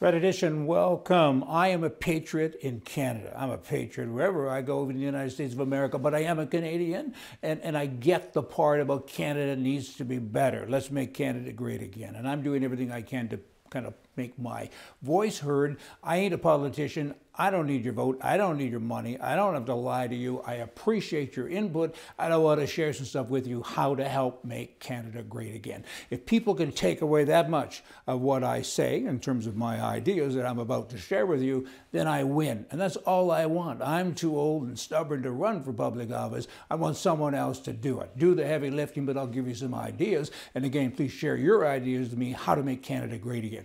Red Edition, welcome. I am a patriot in Canada. I'm a patriot wherever I go in the United States of America, but I am a Canadian, and I get the part about Canada needs to be better. Let's make Canada great again. And I'm doing everything I can to kind of make my voice heard. I ain't a politician. I don't need your vote. I don't need your money. I don't have to lie to you. I appreciate your input. I want to share some stuff with you, how to help make Canada great again. If people can take away that much of what I say in terms of my ideas that I'm about to share with you, then I win. And that's all I want. I'm too old and stubborn to run for public office. I want someone else to do it. Do the heavy lifting, but I'll give you some ideas. And again, please share your ideas with me, how to make Canada great again.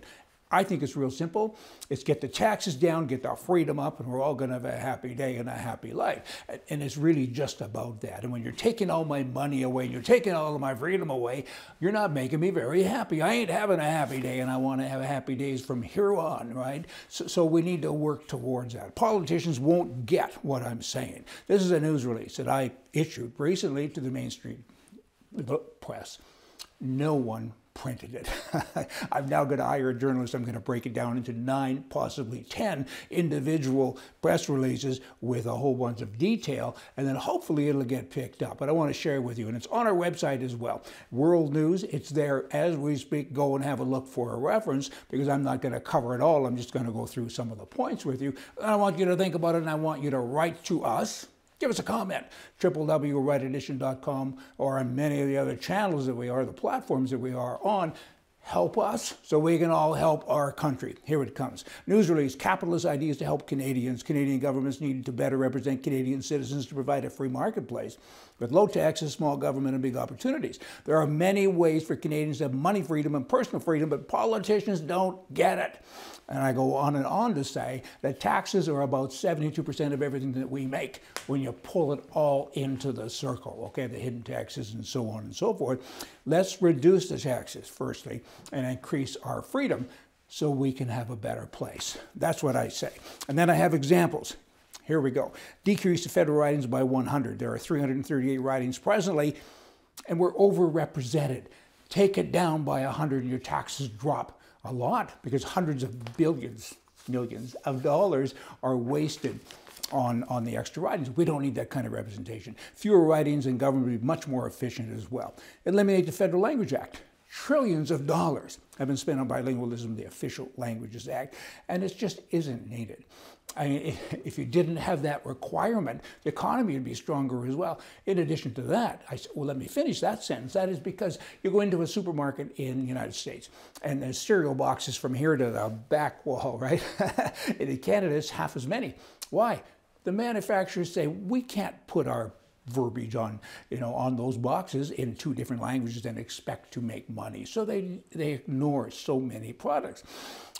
I think it's real simple. It's get the taxes down, get our freedom up, and we're all going to have a happy day and a happy life. And it's really just about that. And when you're taking all my money away, and you're taking all of my freedom away, you're not making me very happy. I ain't having a happy day, and I want to have happy days from here on, right? So we need to work towards that. Politicians won't get what I'm saying. This is a news release that I issued recently to the mainstream press. No one printed it. I'm now going to hire a journalist. I'm going to break it down into 9, possibly 10 individual press releases with a whole bunch of detail, and then hopefully it'll get picked up. But I want to share with you, and it's on our website as well. World News, it's there as we speak. Go and have a look for a reference, because I'm not going to cover it all. I'm just going to go through some of the points with you. And I want you to think about it, and I want you to write to us. Give us a comment, www.rededition.com, or on many of the other channels that we are, the platforms that we are on. Help us so we can all help our country. Here it comes. News release, capitalist ideas to help Canadians. Canadian governments need to better represent Canadian citizens to provide a free marketplace with low taxes, small government, and big opportunities. There are many ways for Canadians to have money freedom and personal freedom, but politicians don't get it. And I go on and on to say that taxes are about 72% of everything that we make when you pull it all into the circle, okay, the hidden taxes and so on and so forth. Let's reduce the taxes, firstly, and increase our freedom so we can have a better place. That's what I say. And then I have examples. Here we go. Decrease the federal ridings by 100. There are 338 ridings presently, and we're overrepresented. Take it down by 100 and your taxes drop a lot, because hundreds of billions, millions of dollars are wasted on the extra ridings. We don't need that kind of representation. Fewer ridings and government would be much more efficient as well. Eliminate the Federal Language Act. Trillions of dollars have been spent on bilingualism, the Official Languages Act, and it just isn't needed. I mean, if you didn't have that requirement, the economy would be stronger as well. In addition to that, I said, well, let me finish that sentence. That is because you go into a supermarket in the United States, and there's cereal boxes from here to the back wall, right? In Canada, it's half as many. Why? The manufacturers say, we can't put our verbiage on, on those boxes in 2 different languages and expect to make money. So they ignore so many products.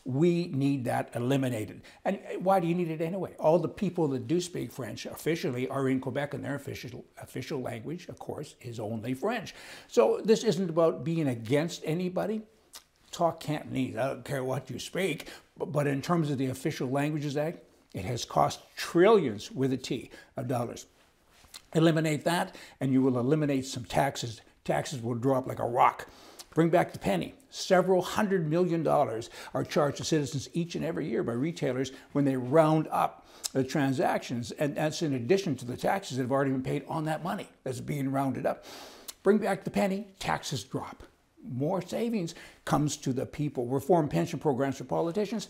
We need that eliminated. And why do you need it anyway? All the people that do speak French officially are in Quebec, and their official language, of course, is only French. So this isn't about being against anybody. Talk Cantonese. I don't care what you speak. But in terms of the Official Languages Act, it has cost trillions, with a T, of dollars. Eliminate that, and you will eliminate some taxes. Taxes will drop like a rock. Bring back the penny. Several $100 million are charged to citizens each and every year by retailers when they round up the transactions. And that's in addition to the taxes that have already been paid on that money that's being rounded up. Bring back the penny, taxes drop. More savings comes to the people. Reform pension programs for politicians.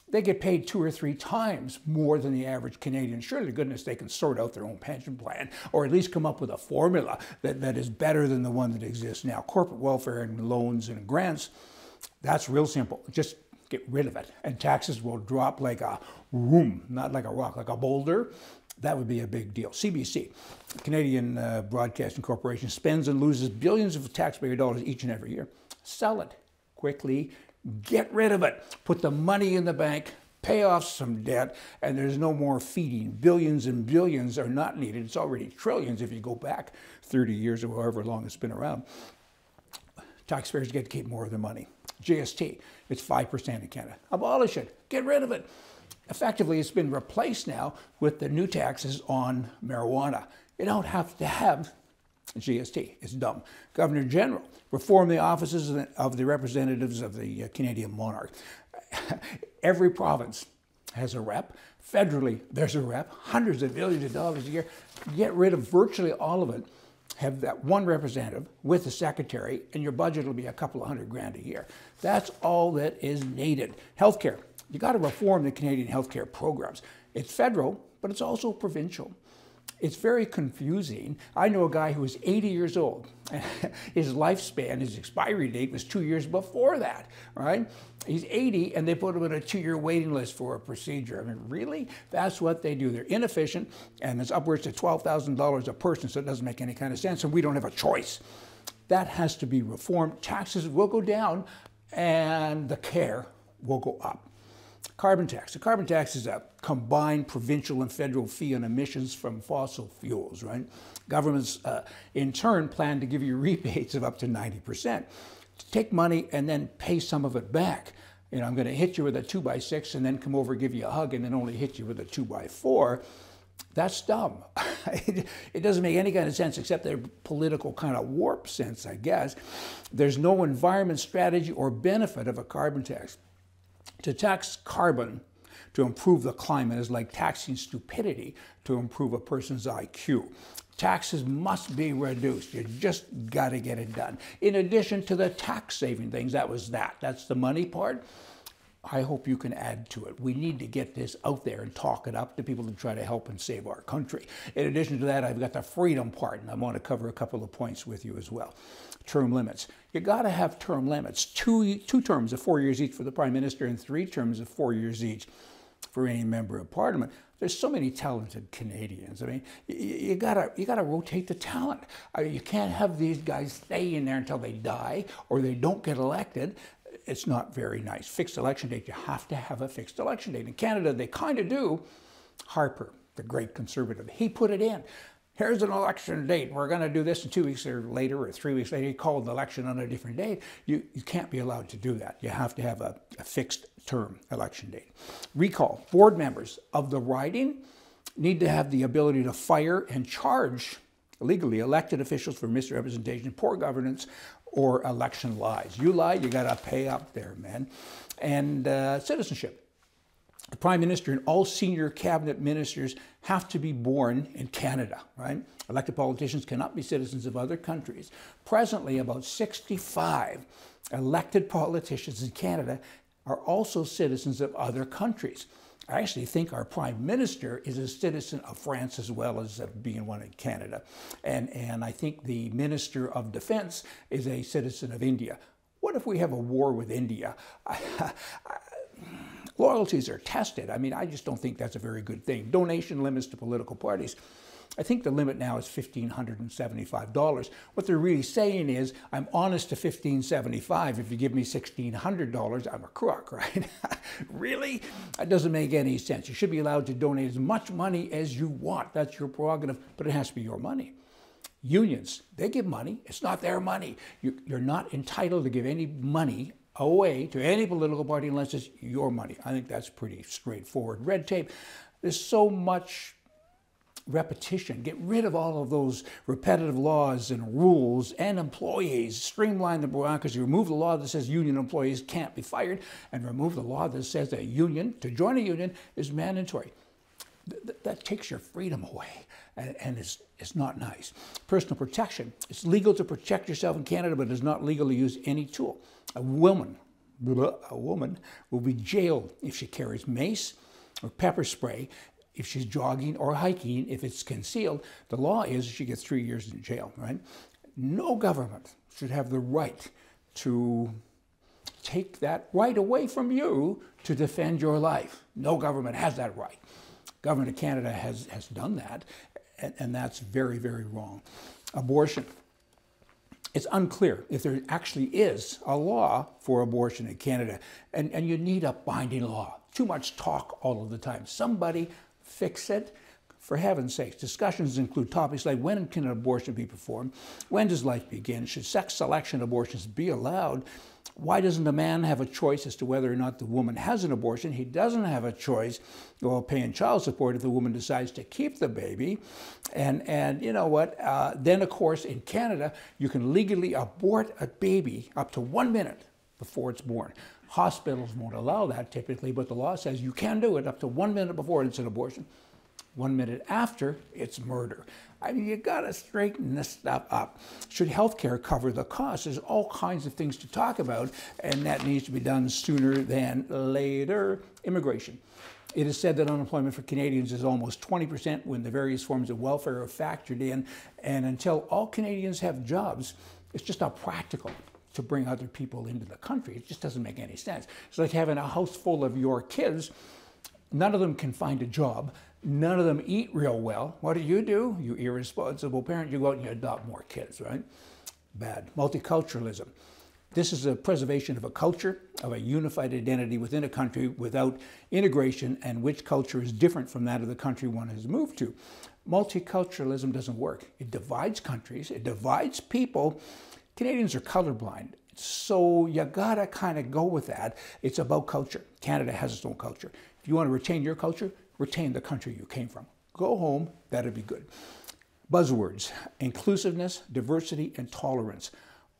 They get paid 2 or 3 times more than the average Canadian. Surely to goodness they can sort out their own pension plan, or at least come up with a formula that is better than the one that exists now. Corporate welfare and loans and grants, that's real simple. Just get rid of it, and taxes will drop like a room, not like a rock, like a boulder. That would be a big deal. CBC, Canadian Broadcasting Corporation, spends and loses billions of taxpayer dollars each and every year. Sell it quickly. Get rid of it. Put the money in the bank, pay off some debt, and there's no more feeding. Billions and billions are not needed. It's already trillions if you go back 30 years or however long it's been around. Taxpayers get to keep more of their money. GST, it's 5% in Canada. Abolish it. Get rid of it. Effectively, it's been replaced now with the new taxes on marijuana. You don't have to have GST. It's dumb. Governor General, reform the offices of the representatives of the Canadian monarch. Every province has a rep. Federally, there's a rep. Hundreds of billions of dollars a year. Get rid of virtually all of it. Have that one representative with the secretary, and your budget will be a couple of $100,000 a year. That's all that is needed. Healthcare. You got to reform the Canadian healthcare programs. It's federal, but it's also provincial. It's very confusing. I know a guy who was 80 years old. His lifespan, his expiry date was 2 years before that, right? He's 80 and they put him on a 2-year waiting list for a procedure. I mean, really? That's what they do. They're inefficient, and it's upwards to $12,000 a person, so it doesn't make any kind of sense, and we don't have a choice. That has to be reformed. Taxes will go down, and the care will go up. Carbon tax. The carbon tax is a combined provincial and federal fee on emissions from fossil fuels, right? Governments, in turn, plan to give you rebates of up to 90%. To take money and then pay some of it back. You know, I'm going to hit you with a 2x6 and then come over, give you a hug, and then only hit you with a 2x4. That's dumb. It doesn't make any kind of sense except their political kind of warp sense, I guess. There's no environment strategy or benefit of a carbon tax. To tax carbon to improve the climate is like taxing stupidity to improve a person's IQ. Taxes must be reduced. You just got to get it done. In addition to the tax saving things, that's the money part. I hope you can add to it. We need to get this out there and talk it up to people to try to help and save our country. In addition to that, I've got the freedom part, and I want to cover a couple of points with you as well. Term limits. You got to have term limits. Two terms of 4 years each for the Prime Minister and 3 terms of 4 years each for any member of Parliament. There's so many talented Canadians. I mean, you gotta rotate the talent. You can't have these guys stay in there until they die or they don't get elected. It's not very nice. Fixed election date, you have to have a fixed election date. In Canada, they kind of do. Harper, the great conservative, he put it in. Here's an election date. We're going to do this, and 2 weeks later or 3 weeks later, he called the election on a different date. You can't be allowed to do that. You have to have a fixed term election date. Recall. Board members of the riding need to have the ability to fire and charge legally elected officials for misrepresentation, poor governance, or election lies. You lie, you got to pay up there, man. And citizenship. The Prime Minister and all senior cabinet ministers have to be born in Canada, right? Elected politicians cannot be citizens of other countries. Presently, about 65 elected politicians in Canada are also citizens of other countries. I actually think our Prime Minister is a citizen of France as well as being one in Canada. And I think the Minister of Defense is a citizen of India. What if we have a war with India? Loyalties are tested. I mean, I just don't think that's a very good thing. Donation limits to political parties. I think the limit now is $1,575. What they're really saying is, I'm honest to $1,575. If you give me $1,600, I'm a crook, right? Really? That doesn't make any sense. You should be allowed to donate as much money as you want. That's your prerogative, but it has to be your money. Unions, they give money. It's not their money. You're not entitled to give any money away to any political party unless it's your money. I think that's pretty straightforward. Red tape. There's so much repetition. Get rid of all of those repetitive laws and rules and employees. Streamline the bureaucracy. Remove the law that says union employees can't be fired and remove the law that says that to join a union is mandatory. That takes your freedom away, and it's not nice. Personal protection. It's legal to protect yourself in Canada, but it's not legal to use any tool. A woman will be jailed if she carries mace or pepper spray, if she's jogging or hiking, if it's concealed. The law is she gets 3 years in jail, right? No government should have the right to take that right away from you to defend your life. No government has that right. Government of Canada has done that, and that's very, very wrong. Abortion. It's unclear if there actually is a law for abortion in Canada, and you need a binding law. Too much talk all of the time. Somebody fix it. For heaven's sakes, discussions include topics like when can an abortion be performed? When does life begin? Should sex selection abortions be allowed? Why doesn't a man have a choice as to whether or not the woman has an abortion? He doesn't have a choice while paying child support if the woman decides to keep the baby. And you know what? Then, of course, in Canada, you can legally abort a baby up to 1 minute before it's born. Hospitals won't allow that typically, but the law says you can do it up to 1 minute before it's an abortion. 1 minute after, it's murder. I mean, you gotta straighten this stuff up. Should healthcare cover the cost? There's all kinds of things to talk about, and that needs to be done sooner than later. Immigration. It is said that unemployment for Canadians is almost 20% when the various forms of welfare are factored in, and until all Canadians have jobs, it's just not practical to bring other people into the country. It just doesn't make any sense. It's like having a house full of your kids. None of them can find a job. None of them eat real well. What do? You irresponsible parent, you go out and you adopt more kids, right? Bad. Multiculturalism. This is a preservation of a culture, of a unified identity within a country without integration, and which culture is different from that of the country one has moved to. Multiculturalism doesn't work. It divides countries, it divides people. Canadians are colorblind, so you gotta kind of go with that. It's about culture. Canada has its own culture. If you want to retain your culture, retain the country you came from. Go home, that'd be good. Buzzwords: inclusiveness, diversity, and tolerance.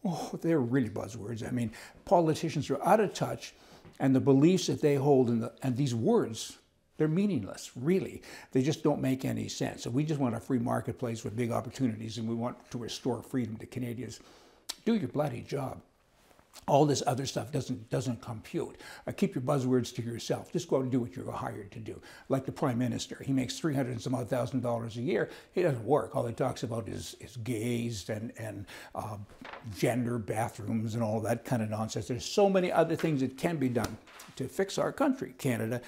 Oh, they're really buzzwords. I mean, politicians are out of touch, and the beliefs that they hold and these words, they're meaningless, really. They just don't make any sense. So we just want a free marketplace with big opportunities, and we want to restore freedom to Canadians. Do your bloody job. All this other stuff doesn't compute. Keep your buzzwords to yourself. Just go out and do what you're hired to do. Like the Prime Minister, he makes $300 and some odd thousand a year. He doesn't work. All he talks about is gays and gender bathrooms and all that kind of nonsense. There's so many other things that can be done to fix our country, Canada.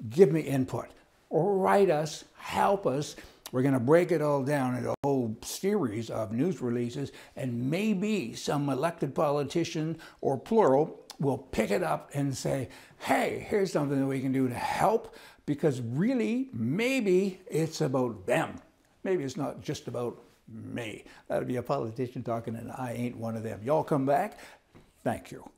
Give me input. Write us, help us. We're going to break it all down into a whole series of news releases, and maybe some elected politician or plural will pick it up and say, hey, here's something that we can do to help, because really, maybe it's about them. Maybe it's not just about me. That would be a politician talking, and I ain't one of them. Y'all come back. Thank you.